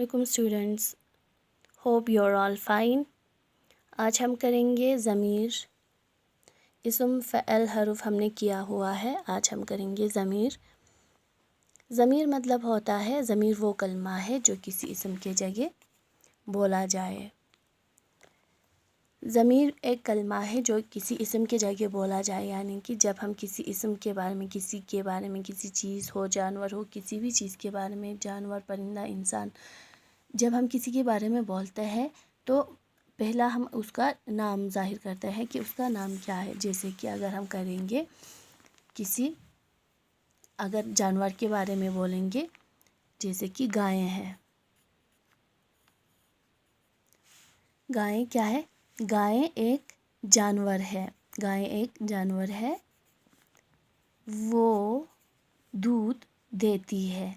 وعلیکم students, hope you are all fine. آج ہم کریں گے ضمیر، اسم فعل حرف ہم نے کیا ہوا ہے، آج ہم کریں گے ضمیر۔ ضمیر مطلب ہوتا ہے، ضمیر وہ کلمہ ہے جو کسی اسم کے جگہ بولا جائے۔ ضمیر ایک کلمہ ہے جو کسی اسم کے جگہ بولا جائے، یعنی کہ جب ہم کسی اسم کے بارے میں، کسی کے بارے میں، کسی چیز ہو، جانور ہو، کسی بھی چیز کے بارے میں، جانور، پرندہ، انسان، جب ہم کسی کے بارے میں بولتے ہیں تو پہلا ہم اس کا نام ظاہر کرتے ہیں کہ اس کا نام کیا ہے۔ جیسے کہ اگر ہم کریں گے اگر جانور کے بارے میں بولیں گے، جیسے کہ گائیں ہیں۔ گائیں کیا ہے؟ گائیں ایک جانور ہے، گائیں ایک جانور ہے، وہ دودھ دیتی ہے۔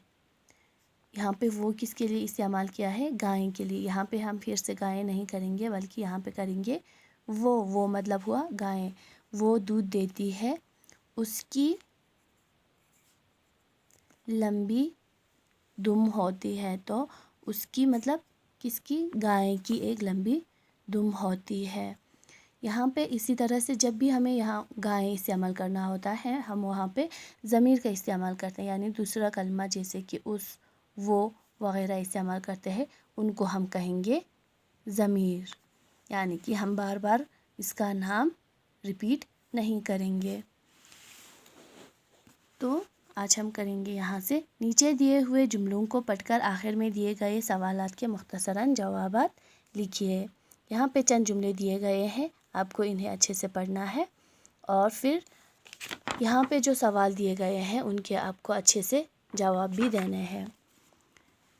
یہاں پہ وہ کس کے لیے استعمال کیا ہے؟ گائیں کے لیے۔ یہاں پہ ہم پھر سے گائیں نہیں کریں گے، بلکہ یہاں پہ کریں گے وہ مطلب ہوا گائیں، وہ دودھ دیتی ہے، اس کی لمبی دم ہوتی ہے۔ تو اس کی مطلب کس کی؟ گائیں کی ایک لمبی دم ہوتی ہے۔ یہاں پہ اسی طرح سے جب بھی ہمیں یہاں گائیں استعمال کرنا ہوتا ہے، ہم وہاں پہ ضمیر کا استعمال کرتے ہیں، یعنی دوسرا کلمہ جیسے کہ اس، وہ وغیرہ استعمال کرتے ہیں، ان کو ہم کہیں گے ضمیر، یعنی کہ ہم بار بار اس کا نام ریپیٹ نہیں کریں گے۔ تو آج ہم کریں گے یہاں سے نیچے دیے ہوئے جملوں کو پڑھ کر آخر میں دیے گئے سوالات کے مختصراً جوابات لکھیے۔ یہاں پہ چند جملے دیے گئے ہیں، آپ کو انہیں اچھے سے پڑھنا ہے، اور پھر یہاں پہ جو سوال دیے گئے ہیں ان کے آپ کو اچھے سے جواب بھی دینے ہیں۔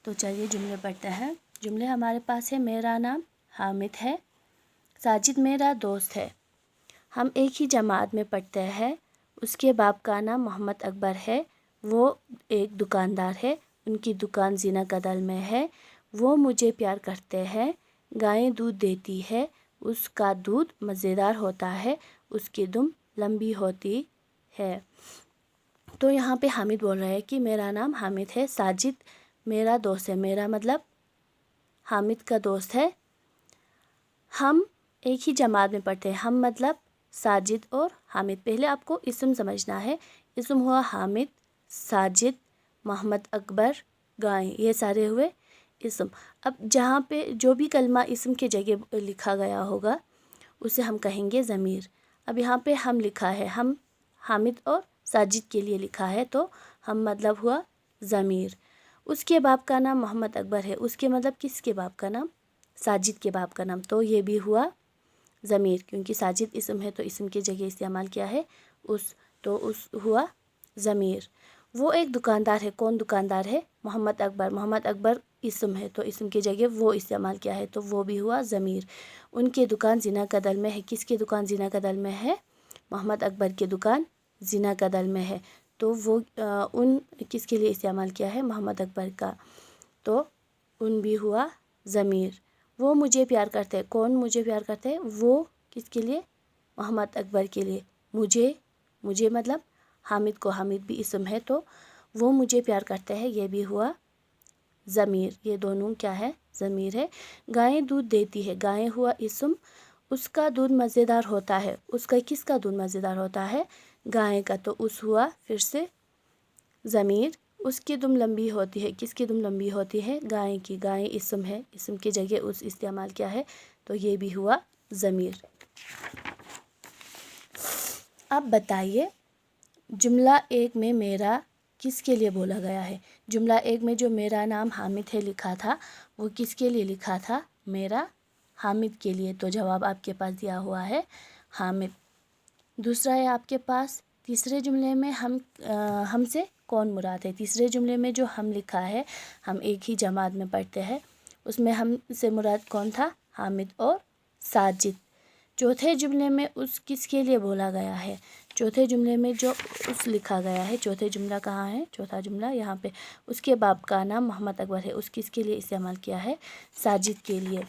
تو چلیے جملے پڑھتے ہیں۔ جملے ہمارے پاس ہے: میرا نام حامد ہے، ساجد میرا دوست ہے، ہم ایک ہی جماعت میں پڑھتے ہیں، اس کے باپ کا نام محمد اکبر ہے، وہ ایک دکاندار ہے، ان کی دکان زینہ کدل میں ہے، وہ مجھے پیار کرتے ہیں، گائیں دودھ دیتی ہے، اس کا دودھ مزیدار ہوتا ہے، اس کی دم لمبی ہوتی ہے۔ تو یہاں پہ حامد بول رہا ہے کہ میرا نام حامد ہے، ساجد میرا دوست ہے، میرا مطلب حامد کا دوست ہے، ہم ایک ہی جماعت میں پڑھتے ہیں، ہم مطلب ساجد اور حامد۔ پہلے آپ کو اسم سمجھنا ہے، اسم ہوا حامد، ساجد، محمد اکبر، گائیں، یہ سارے ہوئے اسم۔ اب جہاں پہ جو بھی کلمہ اسم کے جگہ لکھا گیا ہوگا اسے ہم کہیں گے ضمیر۔ اب یہاں پہ ہم لکھا ہے، ہم حامد اور ساجد کے لیے لکھا ہے، تو ہم مطلب ہوا ضمیر۔ اس کے باپ کا نام محمد اکبر ہے، اس کے مطلب کس کے باپ کا نام؟ ساجد کے باپ کا نام، تو یہ بھی ہوا ضمیر، کیونکہ ساجد اسم ہے تو اسم کی جگہ استعمال کیا ہے اس، تو اس ہوا ضمیر۔ وہ ایک دکاندار ہے، کون دکاندار ہے؟ محمد اکبر، محمد اکبر اسم ہے تو اسم کی جگہ وہ استعمال کیا ہے، تو وہ بھی ہوا ضمیر۔ ان کی دکان زینہ کدل میں ہے، کس کی دکان زینہ کدل میں ہے؟ محمد اکبر کی دکان زینہ کدل میں ہے، تو وہ ان کس کے لیے استعمال کیا ہے؟ محمد اکبر کا، تو ان بھی ہوا ضمیر۔ وہ مجھے پیار کرتے ہیں، کون مجھے پیار کرتے ہیں؟ وہ کس کے لیے؟ محمد اکبر کے لیے۔ مجھے مطلب حامد کو، حامد بھی اسم ہے تو وہ مجھے پیار کرتے ہیں، یہ بھی ہوا ضمیر۔ یہ دونوں کیا ہے؟ ضمیر ہے۔ گائیں دودھ دیتی ہے، گائیں ہوا اسم، اس کا دودھ مزیدار ہوتا ہے، اس کا کس کا دودھ مزیدار ہوتا ہے؟ گائیں کا، تو اس ہوا پھر سے ضمیر۔ اس کی دم لمبی ہوتی ہے، کس کی دم لمبی ہوتی ہے؟ گائیں کی، گائیں اسم ہے، اسم کی جگہ اس استعمال کیا ہے، تو یہ بھی ہوا ضمیر۔ اب بتائیے جملہ ایک میں میرا کس کے لیے بولا گیا ہے؟ جملہ ایک میں جو میرا نام حامد ہے لکھا تھا، وہ کس کے لیے لکھا تھا؟ میرا حامد کے لیے، تو جواب آپ کے پاس دیا ہوا ہے حامد۔ دوسرا ہے آپ کے پاس تیسرے جملے میں ہم سے کون مراد ہے؟ تیسرے جملے میں جو ہم لکھا ہے، ہم ایک ہی جماعت میں پڑھتے ہیں، اس میں ہم سے مراد کون تھا؟ حامد اور ساجد۔ چوتھے جملے میں اس کس کے لیے بولا گیا ہے؟ چوتھے جملے میں جو اس لکھا گیا ہے، چوتھے جملہ کہاں ہے؟ چوتھا جملہ یہاں پہ، اس کے باپ کا نام محمد اکبر ہے، اس کس کے لیے استعمال کیا ہے؟ ساجد کے لیے،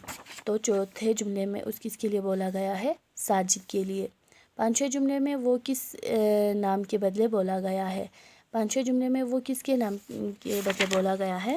تو چوتھے جملے میں اس کس کے لیے بولا گیا ہے؟ ساجد کے لیے۔ پانچویں جملے میں وہ کس نام کے بدلے بولا گیا ہے؟ پانچویں جملے میں وہ کس کے نام کے بدلے بولا گیا ہے؟